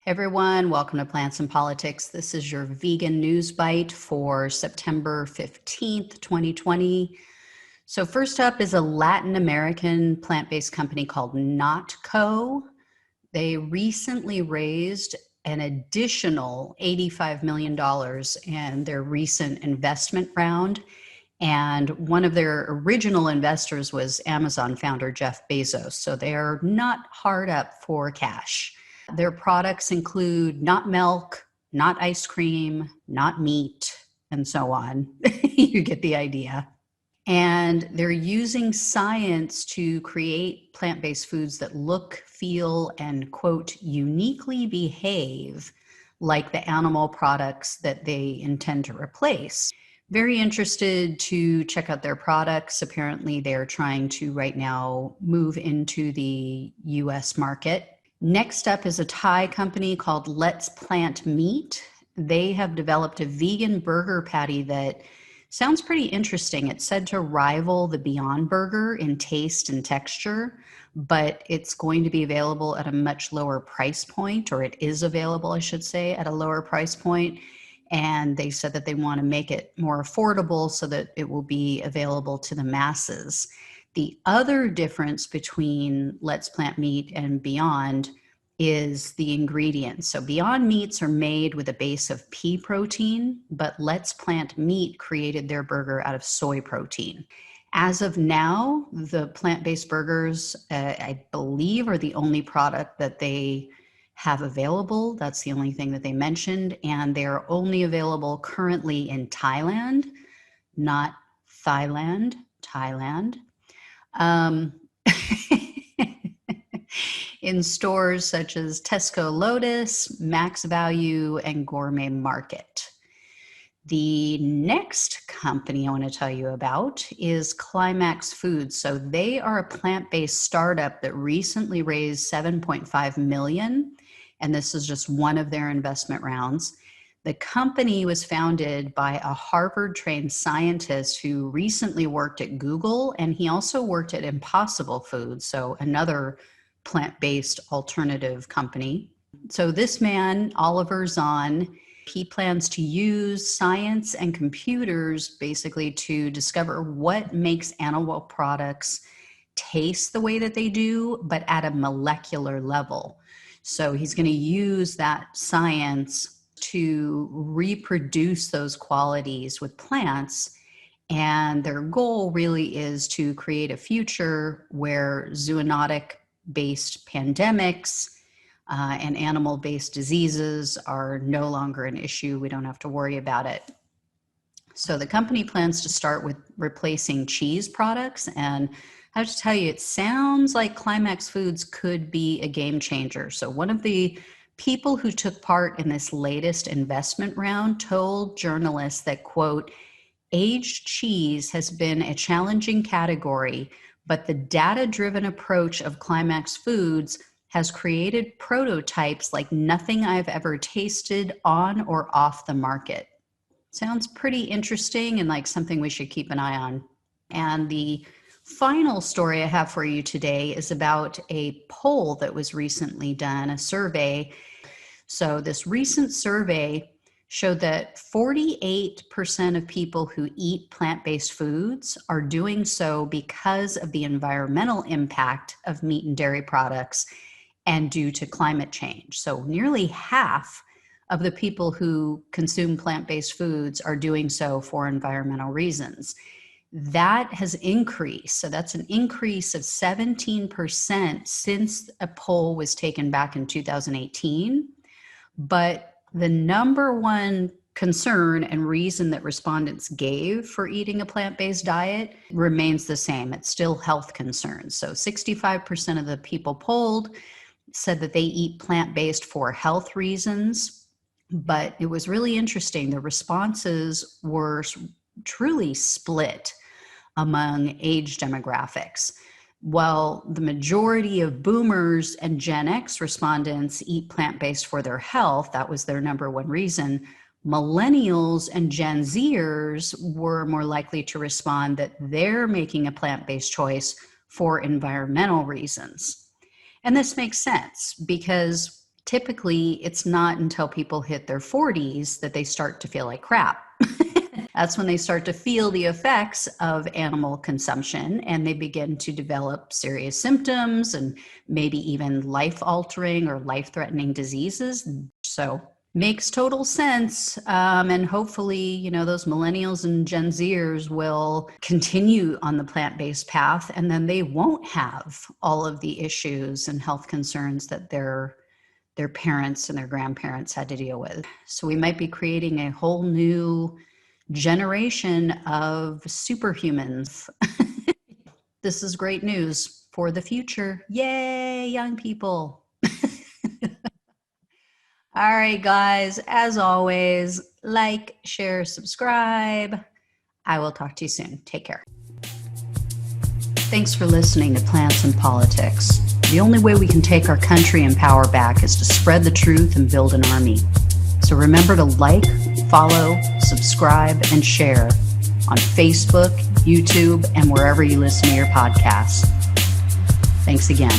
Everyone, welcome to Plants and Politics. This is your vegan news bite for September 15th, 2020. So first up is a Latin American plant-based company called NotCo. They recently raised an additional $85 million in their recent investment round. And one of their original investors was Amazon founder Jeff Bezos. So they're not hard up for cash. Their products include not milk, not ice cream, not meat, and so on. You get the idea. And they're using science to create plant-based foods that look, feel, and, quote, uniquely behave like the animal products that they intend to replace. Very interested to check out their products. Apparently, they're trying to right now move into the US market. Next up is a Thai company called Let's Plant Meat. They have developed a vegan burger patty that sounds pretty interesting. It's said to rival the Beyond Burger in taste and texture, but it's going to be available at a much lower price point, or it is available, I should say, at a lower price point. And they said that they want to make it more affordable so that it will be available to the masses. The other difference between Let's Plant Meat and Beyond is the ingredients. So Beyond Meats are made with a base of pea protein, but Let's Plant Meat created their burger out of soy protein. As of now, the plant-based burgers, I believe, are the only product that they have available. That's the only thing that they mentioned. And they're only available currently in Thailand, not Thailand, Thailand. In stores such as Tesco Lotus, Max Value, and Gourmet Market. The next company I want to tell you about is Climax Foods. So they are a plant-based startup that recently raised $7.5 million, and this is just one of their investment rounds. The company was founded by a Harvard-trained scientist who recently worked at Google, and he also worked at Impossible Foods, so another plant-based alternative company. So this man, Oliver Zahn, he plans to use science and computers basically to discover what makes animal products taste the way that they do, but at a molecular level. So he's going to use that science to reproduce those qualities with plants. And their goal really is to create a future where zoonotic-based pandemics and animal-based diseases are no longer an issue. We don't have to worry about it. So the company plans to start with replacing cheese products. And I have to tell you, it sounds like Climax Foods could be a game changer. So one of the people who took part in this latest investment round told journalists that, quote, aged cheese has been a challenging category, but the data-driven approach of Climax Foods has created prototypes like nothing I've ever tasted on or off the market. Sounds pretty interesting and like something we should keep an eye on. And the final story I have for you today is about a poll that was recently done, a survey. So this recent survey showed that 48% of people who eat plant-based foods are doing so because of the environmental impact of meat and dairy products and due to climate change. So nearly half of the people who consume plant-based foods are doing so for environmental reasons. That has increased. So that's an increase of 17% since a poll was taken back in 2018. But the number one concern and reason that respondents gave for eating a plant-based diet remains the same. It's still health concerns. So 65% of the people polled said that they eat plant-based for health reasons. But it was really interesting. The responses were truly split among age demographics. While the majority of boomers and Gen X respondents eat plant-based for their health, that was their number one reason, millennials and Gen Zers were more likely to respond that they're making a plant-based choice for environmental reasons. And this makes sense because Typically, it's not until people hit their 40s that they start to feel like crap. That's when they start to feel the effects of animal consumption, and they begin to develop serious symptoms and maybe even life-altering or life-threatening diseases. So makes total sense. And hopefully, those millennials and Gen Zers will continue on the plant-based path, and then they won't have all of the issues and health concerns that their parents and their grandparents had to deal with. So we might be creating a whole new generation of superhumans. This is great news for the future. Yay, young people. All right, guys, as always, like, share, subscribe. I will talk to you soon. Take care. Thanks for listening to Plants and Politics. The only way we can take our country and power back is to spread the truth and build an army. So remember to like, follow, subscribe, and share on Facebook, YouTube, and wherever you listen to your podcasts. Thanks again.